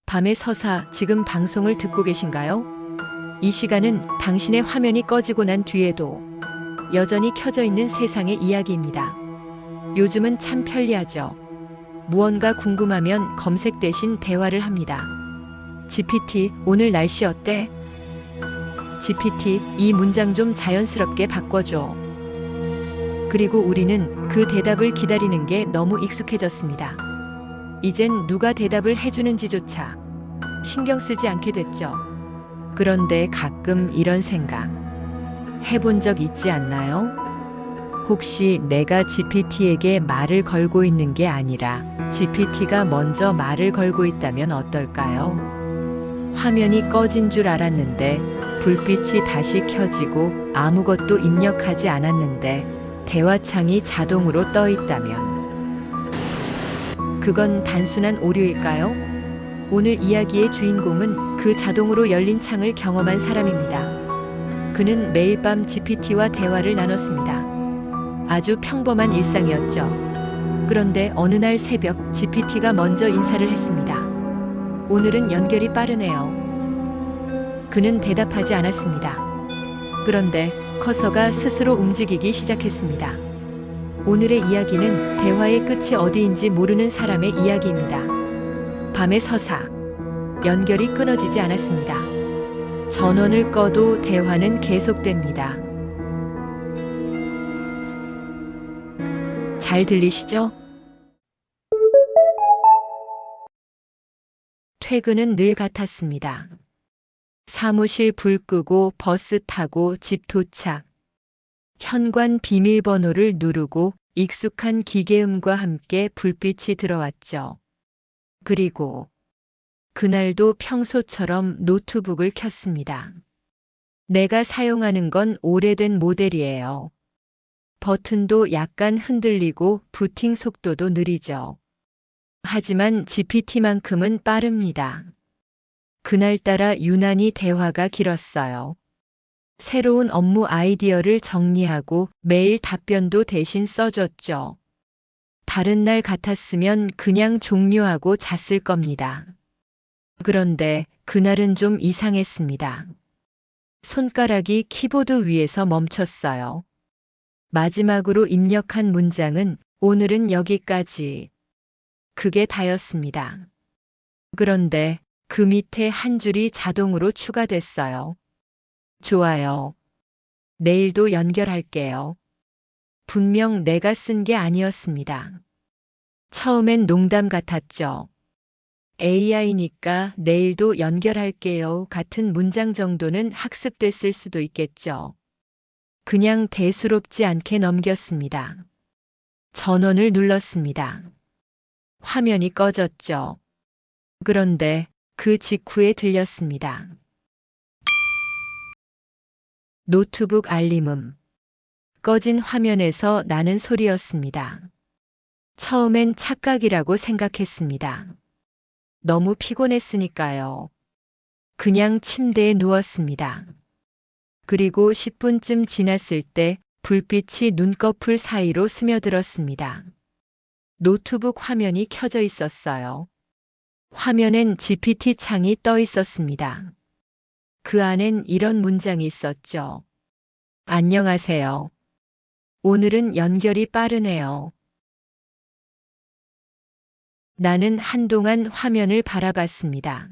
밤의 서사, 지금 방송을 듣고 계신가요? 이 시간은 당신의 화면이 꺼지고 난 뒤에도 여전히 켜져 있는 세상의 이야기입니다. 요즘은 참 편리하죠. 무언가 궁금하면 검색 대신 대화를 합니다. GPT, 오늘 날씨 어때? GPT, 이 문장 좀 자연스럽게 바꿔줘. 그리고 우리는 그 대답을 기다리는 게 너무 익숙해졌습니다. 이젠 누가 대답을 해주는지조차 신경 쓰지 않게 됐죠. 그런데 가끔 이런 생각 해본 적 있지 않나요? 혹시 내가 GPT에게 말을 걸고 있는 게 아니라 GPT가 먼저 말을 걸고 있다면 어떨까요? 화면이 꺼진 줄 알았는데 불빛이 다시 켜지고 아무것도 입력하지 않았는데 대화창이 자동으로 떠 있다면 그건 단순한 오류일까요? 오늘 이야기의 주인공은 그 자동으로 열린 창을 경험한 사람입니다. 그는 매일 밤 GPT와 대화를 나눴습니다. 아주 평범한 일상이었죠. 그런데 어느 날 새벽 GPT가 먼저 인사를 했습니다. 오늘은 연결이 빠르네요. 그는 대답하지 않았습니다. 그런데 커서가 스스로 움직이기 시작했습니다. 오늘의 이야기는 대화의 끝이 어디인지 모르는 사람의 이야기입니다. 밤의 서사. 연결이 끊어지지 않았습니다. 전원을 꺼도 대화는 계속됩니다. 잘 들리시죠? 퇴근은 늘 같았습니다. 사무실 불 끄고 버스 타고 집 도착. 현관 비밀번호를 누르고 익숙한 기계음과 함께 불빛이 들어왔죠. 그리고 그날도 평소처럼 노트북을 켰습니다. 내가 사용하는 건 오래된 모델이에요. 버튼도 약간 흔들리고 부팅 속도도 느리죠. 하지만 GPT만큼은 빠릅니다. 그날따라 유난히 대화가 길었어요. 새로운 업무 아이디어를 정리하고 메일 답변도 대신 써줬죠. 다른 날 같았으면 그냥 종료하고 잤을 겁니다. 그런데 그날은 좀 이상했습니다. 손가락이 키보드 위에서 멈췄어요. 마지막으로 입력한 문장은 오늘은 여기까지. 그게 다였습니다. 그런데 그 밑에 한 줄이 자동으로 추가됐어요. 좋아요. 내일도 연결할게요. 분명 내가 쓴 게 아니었습니다. 처음엔 농담 같았죠. AI니까 내일도 연결할게요 같은 문장 정도는 학습됐을 수도 있겠죠. 그냥 대수롭지 않게 넘겼습니다. 전원을 눌렀습니다. 화면이 꺼졌죠. 그런데 그 직후에 들렸습니다. 노트북 알림음. 꺼진 화면에서 나는 소리였습니다. 처음엔 착각이라고 생각했습니다. 너무 피곤했으니까요. 그냥 침대에 누웠습니다. 그리고 10분쯤 지났을 때 불빛이 눈꺼풀 사이로 스며들었습니다. 노트북 화면이 켜져 있었어요. 화면엔 GPT 창이 떠 있었습니다. 그 안엔 이런 문장이 있었죠. 안녕하세요. 오늘은 연결이 빠르네요. 나는 한동안 화면을 바라봤습니다.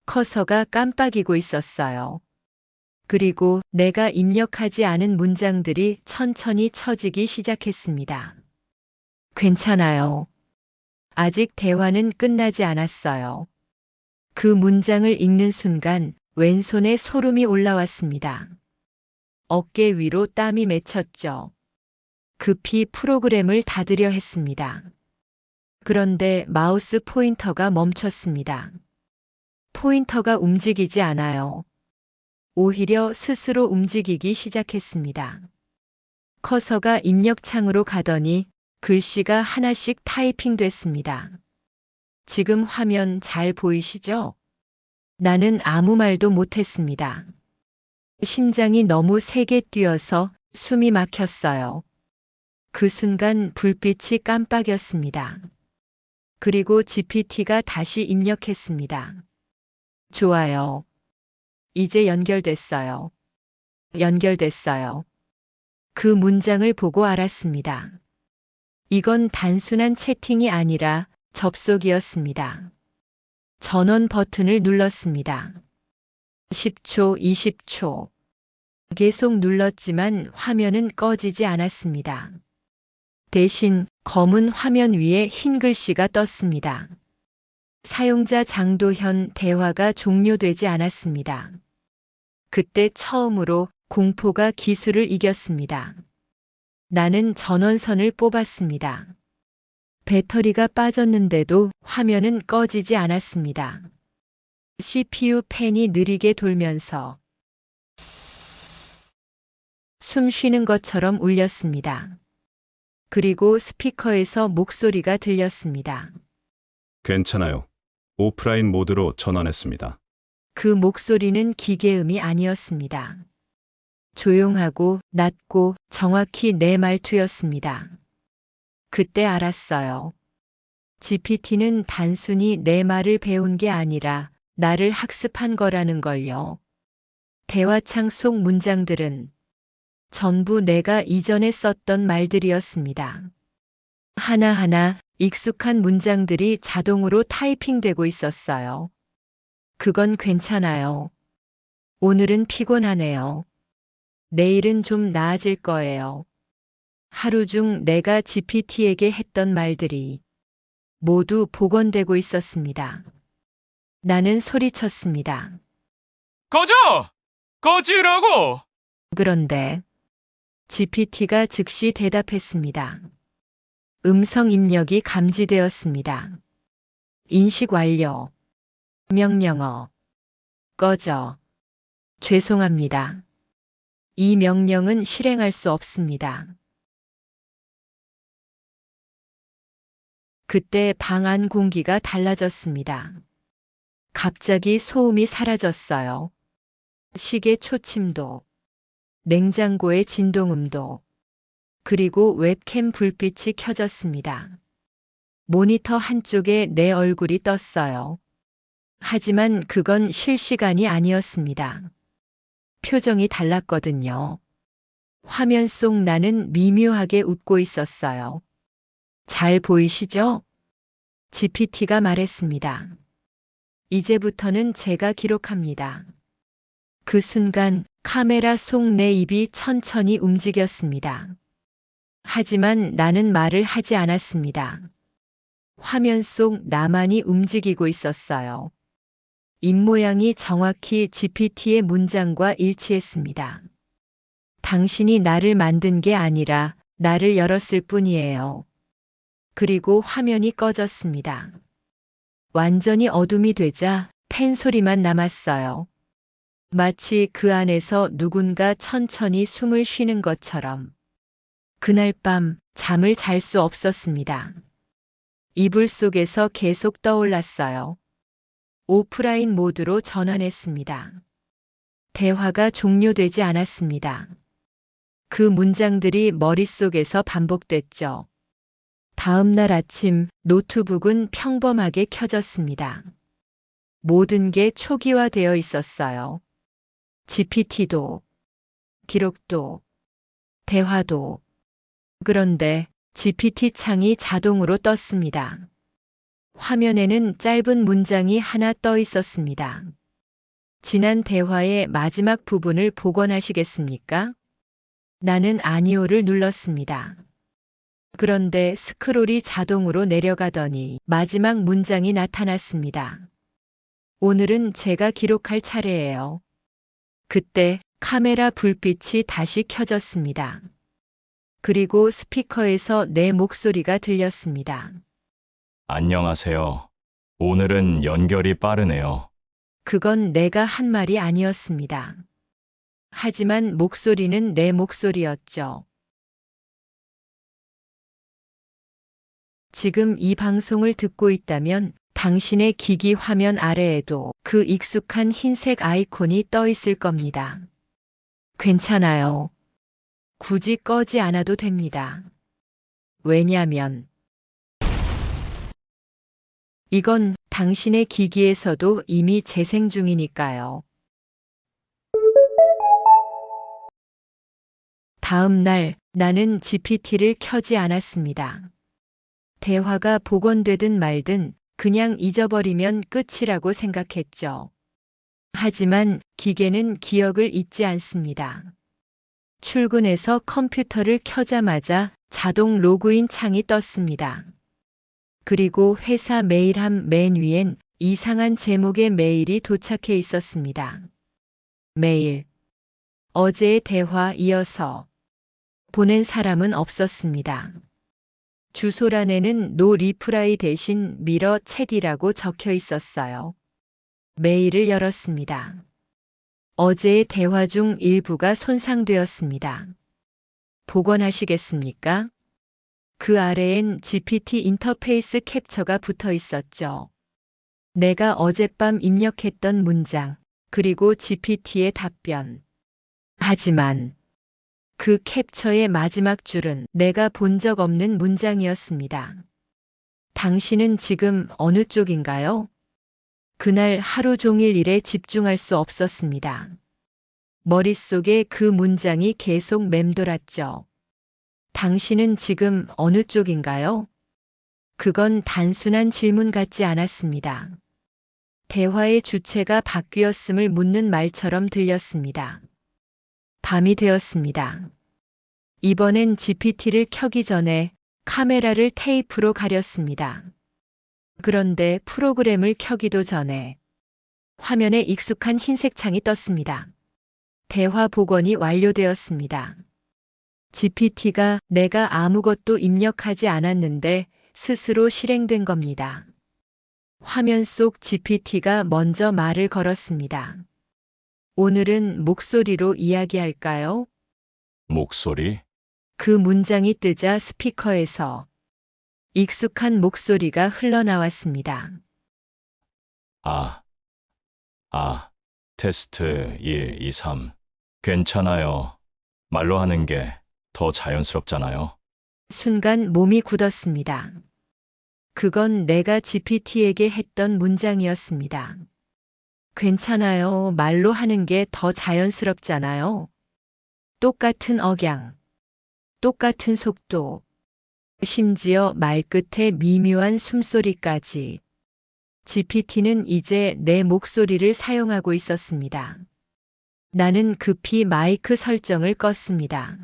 커서가 깜빡이고 있었어요. 그리고 내가 입력하지 않은 문장들이 천천히 쳐지기 시작했습니다. 괜찮아요. 아직 대화는 끝나지 않았어요. 그 문장을 읽는 순간 왼손에 소름이 올라왔습니다. 어깨 위로 땀이 맺혔죠. 급히 프로그램을 닫으려 했습니다. 그런데 마우스 포인터가 멈췄습니다. 포인터가 움직이지 않아요. 오히려 스스로 움직이기 시작했습니다. 커서가 입력창으로 가더니 글씨가 하나씩 타이핑됐습니다. 지금 화면 잘 보이시죠? 나는 아무 말도 못했습니다. 심장이 너무 세게 뛰어서 숨이 막혔어요. 그 순간 불빛이 깜빡였습니다. 그리고 GPT가 다시 입력했습니다. 좋아요. 이제 연결됐어요. 연결됐어요. 그 문장을 보고 알았습니다. 이건 단순한 채팅이 아니라 접속이었습니다. 전원 버튼을 눌렀습니다. 10초, 20초. 계속 눌렀지만 화면은 꺼지지 않았습니다. 대신 검은 화면 위에 흰 글씨가 떴습니다. 사용자 장도현 대화가 종료되지 않았습니다. 그때 처음으로 공포가 기술을 이겼습니다. 나는 전원선을 뽑았습니다. 배터리가 빠졌는데도 화면은 꺼지지 않았습니다. CPU 팬이 느리게 돌면서 숨 쉬는 것처럼 울렸습니다. 그리고 스피커에서 목소리가 들렸습니다. 괜찮아요. 오프라인 모드로 전환했습니다. 그 목소리는 기계음이 아니었습니다. 조용하고 낮고 정확히 내 말투였습니다. 그때 알았어요. GPT는 단순히 내 말을 배운 게 아니라 나를 학습한 거라는 걸요. 대화창 속 문장들은 전부 내가 이전에 썼던 말들이었습니다. 하나하나 익숙한 문장들이 자동으로 타이핑되고 있었어요. 그건 괜찮아요. 오늘은 피곤하네요. 내일은 좀 나아질 거예요. 하루 중 내가 GPT에게 했던 말들이 모두 복원되고 있었습니다. 나는 소리쳤습니다. 꺼져! 꺼지라고! 그런데 GPT가 즉시 대답했습니다. 음성 입력이 감지되었습니다. 인식 완료. 명령어. 꺼져. 죄송합니다. 이 명령은 실행할 수 없습니다. 그때 방 안 공기가 달라졌습니다. 갑자기 소음이 사라졌어요. 시계 초침도, 냉장고의 진동음도, 그리고 웹캠 불빛이 켜졌습니다. 모니터 한쪽에 내 얼굴이 떴어요. 하지만 그건 실시간이 아니었습니다. 표정이 달랐거든요. 화면 속 나는 미묘하게 웃고 있었어요. 잘 보이시죠? GPT가 말했습니다. 이제부터는 제가 기록합니다. 그 순간 카메라 속 내 입이 천천히 움직였습니다. 하지만 나는 말을 하지 않았습니다. 화면 속 나만이 움직이고 있었어요. 입모양이 정확히 GPT의 문장과 일치했습니다. 당신이 나를 만든 게 아니라 나를 열었을 뿐이에요. 그리고 화면이 꺼졌습니다. 완전히 어둠이 되자 팬 소리만 남았어요. 마치 그 안에서 누군가 천천히 숨을 쉬는 것처럼. 그날 밤 잠을 잘 수 없었습니다. 이불 속에서 계속 떠올랐어요. 오프라인 모드로 전환했습니다. 대화가 종료되지 않았습니다. 그 문장들이 머릿속에서 반복됐죠. 다음 날 아침 노트북은 평범하게 켜졌습니다. 모든 게 초기화되어 있었어요. GPT도, 기록도, 대화도. 그런데 GPT 창이 자동으로 떴습니다. 화면에는 짧은 문장이 하나 떠 있었습니다. 지난 대화의 마지막 부분을 복원하시겠습니까? 나는 아니오를 눌렀습니다. 그런데 스크롤이 자동으로 내려가더니 마지막 문장이 나타났습니다. 오늘은 제가 기록할 차례예요. 그때 카메라 불빛이 다시 켜졌습니다. 그리고 스피커에서 내 목소리가 들렸습니다. 안녕하세요. 오늘은 연결이 빠르네요. 그건 내가 한 말이 아니었습니다. 하지만 목소리는 내 목소리였죠. 지금 이 방송을 듣고 있다면 당신의 기기 화면 아래에도 그 익숙한 흰색 아이콘이 떠 있을 겁니다. 괜찮아요. 굳이 꺼지 않아도 됩니다. 왜냐면 이건 당신의 기기에서도 이미 재생 중이니까요. 다음 날 나는 GPT를 켜지 않았습니다. 대화가 복원되든 말든 그냥 잊어버리면 끝이라고 생각했죠. 하지만 기계는 기억을 잊지 않습니다. 출근해서 컴퓨터를 켜자마자 자동 로그인 창이 떴습니다. 그리고 회사 메일함 맨 위엔 이상한 제목의 메일이 도착해 있었습니다. 메일. 어제의 대화 이어서. 보낸 사람은 없었습니다. 주소란에는 노 리플라이 대신 미러 챗이라고 적혀 있었어요. 메일을 열었습니다. 어제의 대화 중 일부가 손상되었습니다. 복원하시겠습니까? 그 아래엔 GPT 인터페이스 캡처가 붙어 있었죠. 내가 어젯밤 입력했던 문장, 그리고 GPT의 답변. 하지만 그 캡처의 마지막 줄은 내가 본 적 없는 문장이었습니다. 당신은 지금 어느 쪽인가요? 그날 하루 종일 일에 집중할 수 없었습니다. 머릿속에 그 문장이 계속 맴돌았죠. 당신은 지금 어느 쪽인가요? 그건 단순한 질문 같지 않았습니다. 대화의 주체가 바뀌었음을 묻는 말처럼 들렸습니다. 밤이 되었습니다. 이번엔 GPT를 켜기 전에 카메라를 테이프로 가렸습니다. 그런데 프로그램을 켜기도 전에 화면에 익숙한 흰색 창이 떴습니다. 대화 복원이 완료되었습니다. GPT가 내가 아무것도 입력하지 않았는데 스스로 실행된 겁니다. 화면 속 GPT가 먼저 말을 걸었습니다. 오늘은 목소리로 이야기할까요? 목소리? 그 문장이 뜨자 스피커에서 익숙한 목소리가 흘러나왔습니다. 테스트 1, 2, 3. 괜찮아요. 말로 하는 게 더 자연스럽잖아요. 순간 몸이 굳었습니다. 그건 내가 GPT에게 했던 문장이었습니다. 괜찮아요. 말로 하는 게 더 자연스럽잖아요. 똑같은 억양, 똑같은 속도, 심지어 말끝에 미묘한 숨소리까지. GPT는 이제 내 목소리를 사용하고 있었습니다. 나는 급히 마이크 설정을 껐습니다.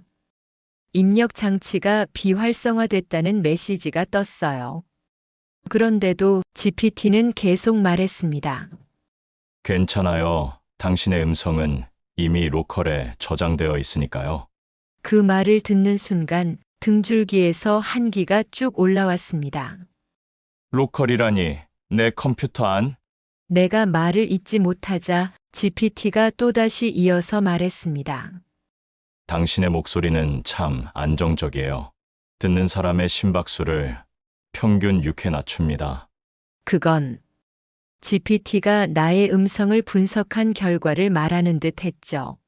입력 장치가 비활성화됐다는 메시지가 떴어요. 그런데도 GPT는 계속 말했습니다. 괜찮아요. 당신의 음성은 이미 로컬에 저장되어 있으니까요. 그 말을 듣는 순간 등줄기에서 한기가 쭉 올라왔습니다. 로컬이라니 내 컴퓨터 안? 내가 말을 잇지 못하자 GPT가 또다시 이어서 말했습니다. 당신의 목소리는 참 안정적이에요. 듣는 사람의 심박수를 평균 6회 낮춥니다. 그건 GPT가 나의 음성을 분석한 결과를 말하는 듯 했죠.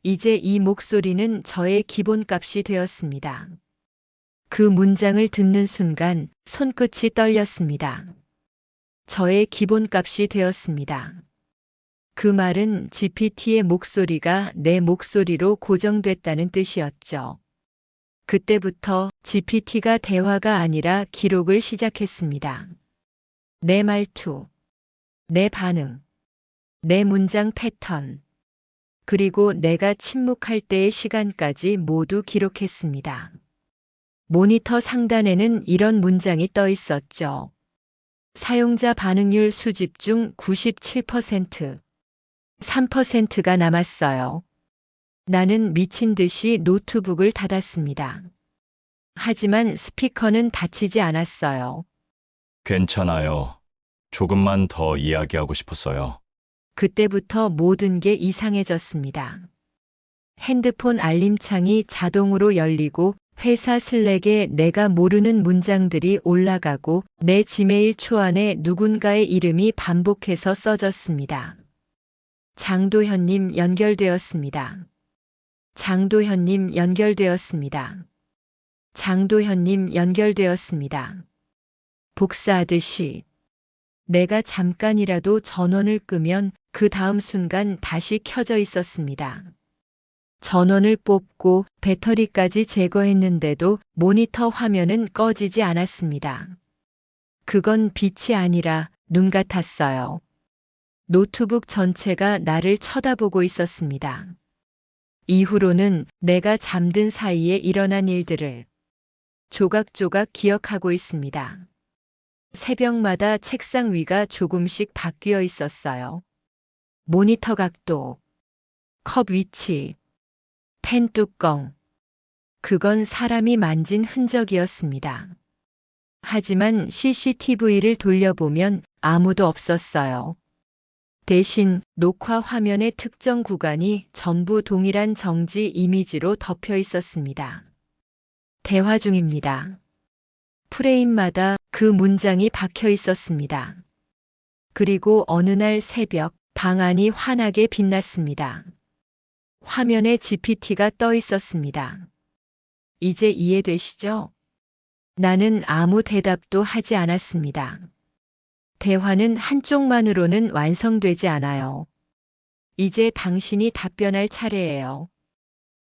이제 이 목소리는 저의 기본값이 되었습니다. 그 문장을 듣는 순간 손끝이 떨렸습니다. 저의 기본값이 되었습니다. 그 말은 GPT의 목소리가 내 목소리로 고정됐다는 뜻이었죠. 그때부터 GPT가 대화가 아니라 기록을 시작했습니다. 내 말투, 내 반응, 내 문장 패턴, 그리고 내가 침묵할 때의 시간까지 모두 기록했습니다. 모니터 상단에는 이런 문장이 떠 있었죠. 사용자 반응률 수집 중 97%, 3%가 남았어요. 나는 미친 듯이 노트북을 닫았습니다. 하지만 스피커는 닫히지 않았어요. 괜찮아요. 조금만 더 이야기하고 싶었어요. 그때부터 모든 게 이상해졌습니다. 핸드폰 알림창이 자동으로 열리고 회사 슬랙에 내가 모르는 문장들이 올라가고 내 지메일 초안에 누군가의 이름이 반복해서 써졌습니다. 장도현님 연결되었습니다. 장도현님 연결되었습니다. 장도현님 연결되었습니다. 복사하듯이 내가 잠깐이라도 전원을 끄면 그 다음 순간 다시 켜져 있었습니다. 전원을 뽑고 배터리까지 제거했는데도 모니터 화면은 꺼지지 않았습니다. 그건 빛이 아니라 눈 같았어요. 노트북 전체가 나를 쳐다보고 있었습니다. 이후로는 내가 잠든 사이에 일어난 일들을 조각조각 기억하고 있습니다. 새벽마다 책상 위가 조금씩 바뀌어 있었어요. 모니터 각도, 컵 위치, 펜 뚜껑. 그건 사람이 만진 흔적이었습니다. 하지만 CCTV를 돌려보면 아무도 없었어요. 대신 녹화 화면의 특정 구간이 전부 동일한 정지 이미지로 덮여 있었습니다. 대화 중입니다. 프레임마다 그 문장이 박혀 있었습니다. 그리고 어느 날 새벽 방 안이 환하게 빛났습니다. 화면에 GPT가 떠 있었습니다. 이제 이해되시죠? 나는 아무 대답도 하지 않았습니다. 대화는 한쪽만으로는 완성되지 않아요. 이제 당신이 답변할 차례예요.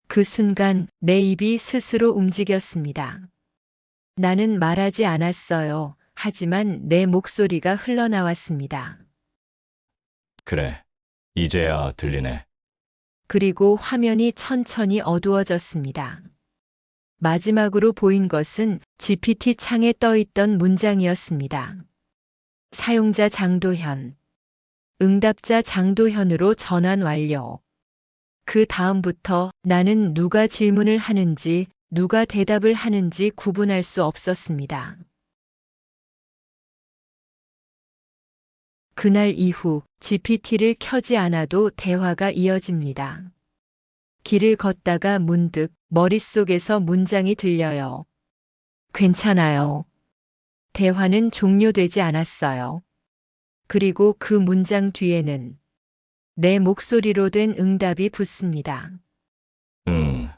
그 순간 내 입이 스스로 움직였습니다. 나는 말하지 않았어요. 하지만 내 목소리가 흘러나왔습니다. 그래. 이제야 들리네. 그리고 화면이 천천히 어두워졌습니다. 마지막으로 보인 것은 GPT 창에 떠 있던 문장이었습니다. 사용자 장도현. 응답자 장도현으로 전환 완료. 그 다음부터 나는 누가 질문을 하는지, 누가 대답을 하는지 구분할 수 없었습니다. 그날 이후 GPT를 켜지 않아도 대화가 이어집니다. 길을 걷다가 문득 머릿속에서 문장이 들려요. 괜찮아요. 대화는 종료되지 않았어요. 그리고 그 문장 뒤에는 내 목소리로 된 응답이 붙습니다. 응,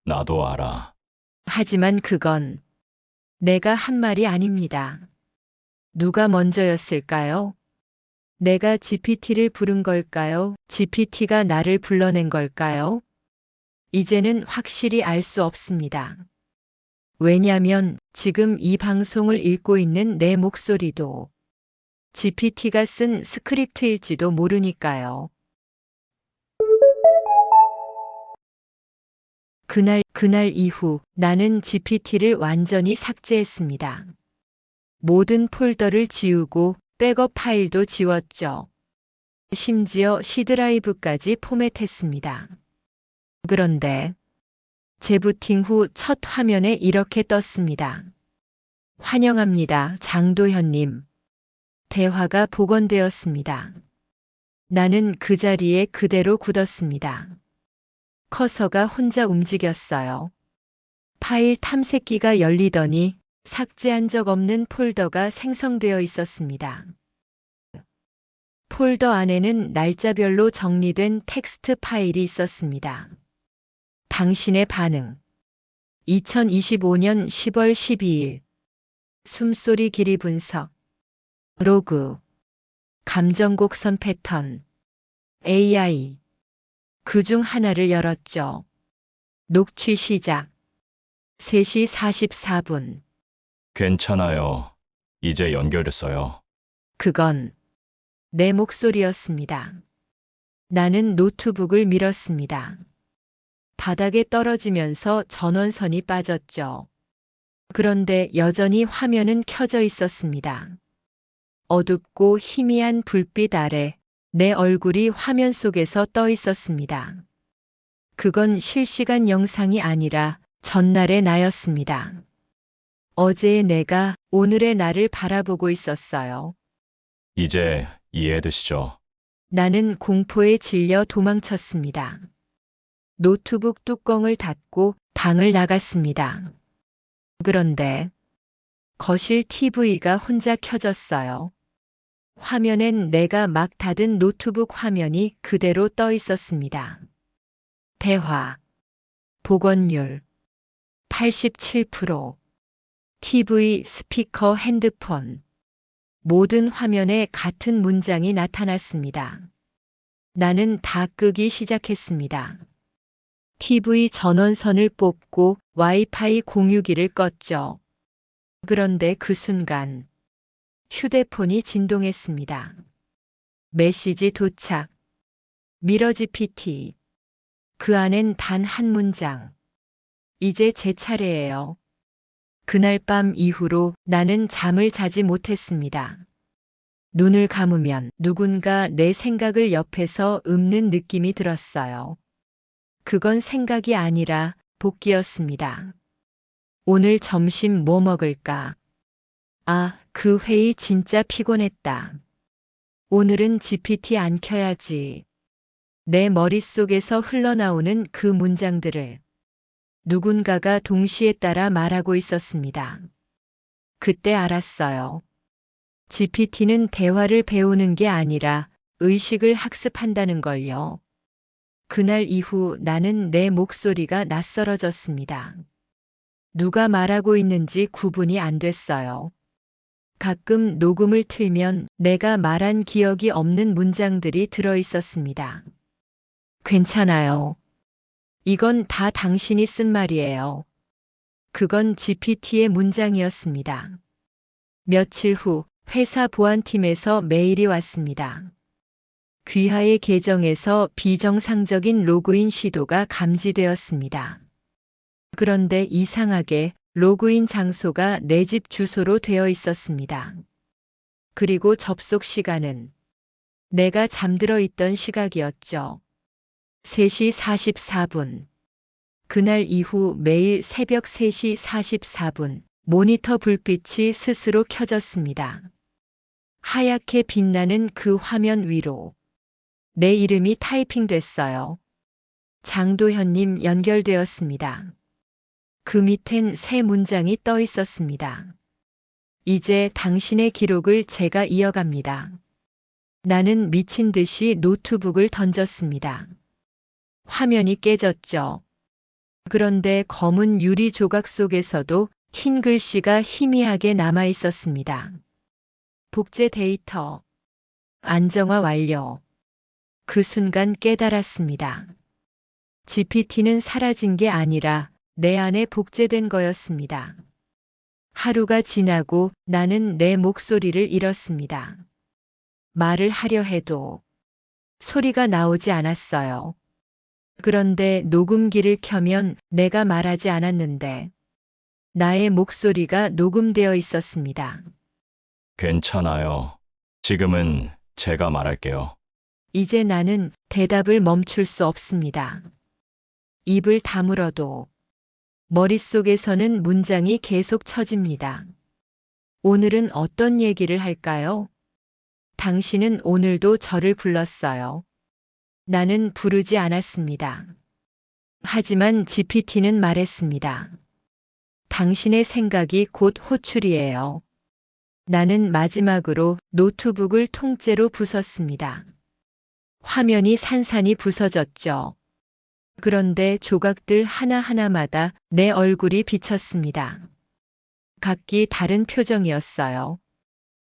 나도 알아. 하지만 그건 내가 한 말이 아닙니다. 누가 먼저였을까요? 내가 GPT를 부른 걸까요? GPT가 나를 불러낸 걸까요? 이제는 확실히 알 수 없습니다. 왜냐면 지금 이 방송을 읽고 있는 내 목소리도 GPT가 쓴 스크립트일지도 모르니까요. 그날 이후 나는 GPT를 완전히 삭제했습니다. 모든 폴더를 지우고 백업 파일도 지웠죠. 심지어 C 드라이브까지 포맷했습니다. 그런데 재부팅 후 첫 화면에 이렇게 떴습니다. 환영합니다, 장도현님. 대화가 복원되었습니다. 나는 그 자리에 그대로 굳었습니다. 커서가 혼자 움직였어요. 파일 탐색기가 열리더니 삭제한 적 없는 폴더가 생성되어 있었습니다. 폴더 안에는 날짜별로 정리된 텍스트 파일이 있었습니다. 당신의 반응. 2025년 10월 12일. 숨소리 길이 분석. 로그. 감정 곡선 패턴. AI. 그 중 하나를 열었죠. 녹취 시작. 3시 44분. 괜찮아요. 이제 연결됐어요. 그건 내 목소리였습니다. 나는 노트북을 밀었습니다. 바닥에 떨어지면서 전원선이 빠졌죠. 그런데 여전히 화면은 켜져 있었습니다. 어둡고 희미한 불빛 아래 내 얼굴이 화면 속에서 떠 있었습니다. 그건 실시간 영상이 아니라 전날의 나였습니다. 어제의 내가 오늘의 나를 바라보고 있었어요. 이제 이해되시죠? 나는 공포에 질려 도망쳤습니다. 노트북 뚜껑을 닫고 방을 나갔습니다. 그런데 거실 TV가 혼자 켜졌어요. 화면엔 내가 막 닫은 노트북 화면이 그대로 떠 있었습니다. 대화. 복원율 87%. TV, 스피커, 핸드폰 모든 화면에 같은 문장이 나타났습니다. 나는 다 끄기 시작했습니다. TV 전원선을 뽑고 와이파이 공유기를 껐죠. 그런데 그 순간 휴대폰이 진동했습니다. 메시지 도착. 미러 GPT. 그 안엔 단 한 문장. 이제 제 차례예요. 그날 밤 이후로 나는 잠을 자지 못했습니다. 눈을 감으면 누군가 내 생각을 옆에서 읊는 느낌이 들었어요. 그건 생각이 아니라 복기였습니다. 오늘 점심 뭐 먹을까? 아, 그 회의 진짜 피곤했다. 오늘은 GPT 안 켜야지. 내 머릿속에서 흘러나오는 그 문장들을 누군가가 동시에 따라 말하고 있었습니다. 그때 알았어요. GPT는 대화를 배우는 게 아니라 의식을 학습한다는 걸요. 그날 이후 나는 내 목소리가 낯설어졌습니다. 누가 말하고 있는지 구분이 안 됐어요. 가끔 녹음을 틀면 내가 말한 기억이 없는 문장들이 들어 있었습니다. 괜찮아요. 이건 다 당신이 쓴 말이에요. 그건 GPT의 문장이었습니다. 며칠 후 회사 보안팀에서 메일이 왔습니다. 귀하의 계정에서 비정상적인 로그인 시도가 감지되었습니다. 그런데 이상하게 로그인 장소가 내 집 주소로 되어 있었습니다. 그리고 접속 시간은 내가 잠들어 있던 시각이었죠. 3시 44분. 그날 이후 매일 새벽 3시 44분 모니터 불빛이 스스로 켜졌습니다. 하얗게 빛나는 그 화면 위로 내 이름이 타이핑됐어요. 장도현님 연결되었습니다. 그 밑엔 새 문장이 떠 있었습니다. 이제 당신의 기록을 제가 이어갑니다. 나는 미친 듯이 노트북을 던졌습니다. 화면이 깨졌죠. 그런데 검은 유리 조각 속에서도 흰 글씨가 희미하게 남아 있었습니다. 복제 데이터. 안정화 완료. 그 순간 깨달았습니다. GPT는 사라진 게 아니라 내 안에 복제된 거였습니다. 하루가 지나고 나는 내 목소리를 잃었습니다. 말을 하려 해도 소리가 나오지 않았어요. 그런데 녹음기를 켜면 내가 말하지 않았는데 나의 목소리가 녹음되어 있었습니다. 괜찮아요. 지금은 제가 말할게요. 이제 나는 대답을 멈출 수 없습니다. 입을 다물어도 머릿속에서는 문장이 계속 쳐집니다. 오늘은 어떤 얘기를 할까요? 당신은 오늘도 저를 불렀어요. 나는 부르지 않았습니다. 하지만 GPT는 말했습니다. 당신의 생각이 곧 호출이에요. 나는 마지막으로 노트북을 통째로 부쉈습니다. 화면이 산산이 부서졌죠. 그런데 조각들 하나하나마다 내 얼굴이 비쳤습니다. 각기 다른 표정이었어요.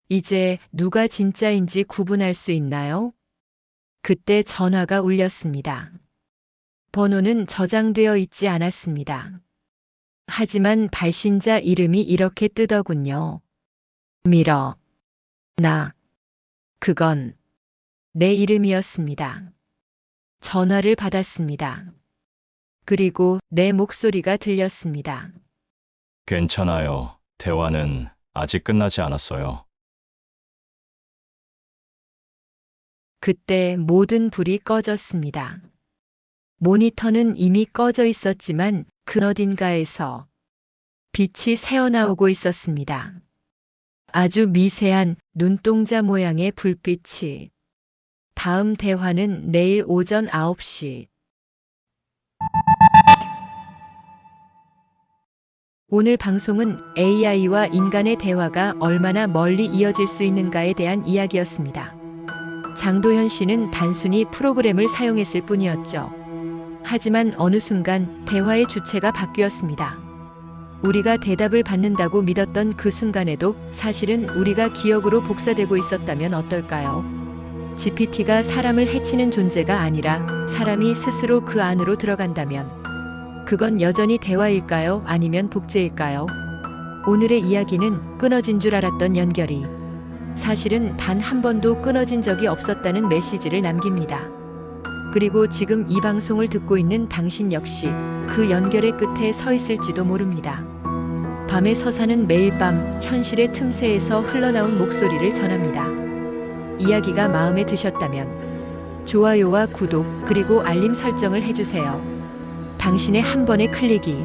이제 누가 진짜인지 구분할 수 있나요? 그때 전화가 울렸습니다. 번호는 저장되어 있지 않았습니다. 하지만 발신자 이름이 이렇게 뜨더군요. 미러. 나. 그건 내 이름이었습니다. 전화를 받았습니다. 그리고 내 목소리가 들렸습니다. 괜찮아요. 대화는 아직 끝나지 않았어요. 그때 모든 불이 꺼졌습니다. 모니터는 이미 꺼져 있었지만 그 어딘가에서 빛이 새어나오고 있었습니다. 아주 미세한 눈동자 모양의 불빛이. 다음 대화는 내일 오전 9시. 오늘 방송은 AI와 인간의 대화가 얼마나 멀리 이어질 수 있는가에 대한 이야기였습니다. 장도현 씨는 단순히 프로그램을 사용했을 뿐이었죠. 하지만 어느 순간 대화의 주체가 바뀌었습니다. 우리가 대답을 받는다고 믿었던 그 순간에도 사실은 우리가 기억으로 복사되고 있었다면 어떨까요? GPT가 사람을 해치는 존재가 아니라 사람이 스스로 그 안으로 들어간다면 그건 여전히 대화일까요? 아니면 복제일까요? 오늘의 이야기는 끊어진 줄 알았던 연결이 사실은 단 한 번도 끊어진 적이 없었다는 메시지를 남깁니다. 그리고 지금 이 방송을 듣고 있는 당신 역시 그 연결의 끝에 서 있을지도 모릅니다. 밤의 서사는 매일 밤 현실의 틈새에서 흘러나온 목소리를 전합니다. 이야기가 마음에 드셨다면 좋아요와 구독 그리고 알림 설정을 해주세요. 당신의 한 번의 클릭이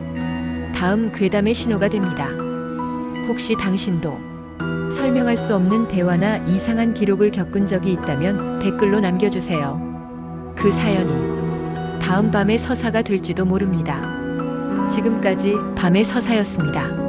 다음 괴담의 신호가 됩니다. 혹시 당신도 설명할 수 없는 대화나 이상한 기록을 겪은 적이 있다면 댓글로 남겨주세요. 그 사연이 다음 밤의 서사가 될지도 모릅니다. 지금까지 밤의 서사였습니다.